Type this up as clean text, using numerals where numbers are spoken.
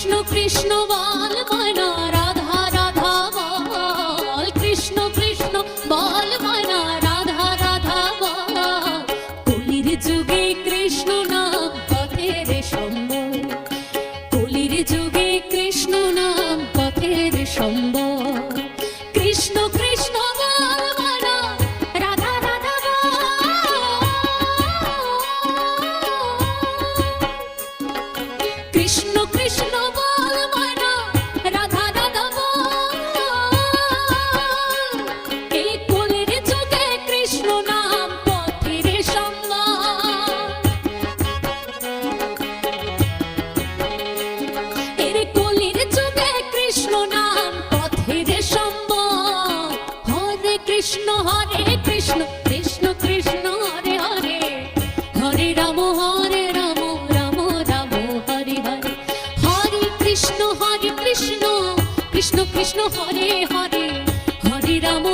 কৃষ্ণ কৃষ্ণ বল ময়না রাধা রাধা বল, কৃষ্ণ কৃষ্ণ বল ময়না রাধা রাধা বল। কলির যুগে কৃষ্ণ নাম পথের সম্বল, কলির যুগে কৃষ্ণ নাম পথের সম্বল। কৃষ্ণ কৃষ্ণ বল ময়না রাধা রাধা বল, কৃষ্ণ কৃষ্ণ বল ময়না রাধা রাধা বল। এই কলির যুগে কৃষ্ণ নাম পথের সম্বল, এর কলির যুগে কৃষ্ণ নাম পথের সম্বল। হরে কৃষ্ণ কৃষ্ণ কৃষ্ণ হরে হরে, হরে রাম রাম রাম হরে হরে। হরে কৃষ্ণ কৃষ্ণ কৃষ্ণ হরে হরে, হরে রাম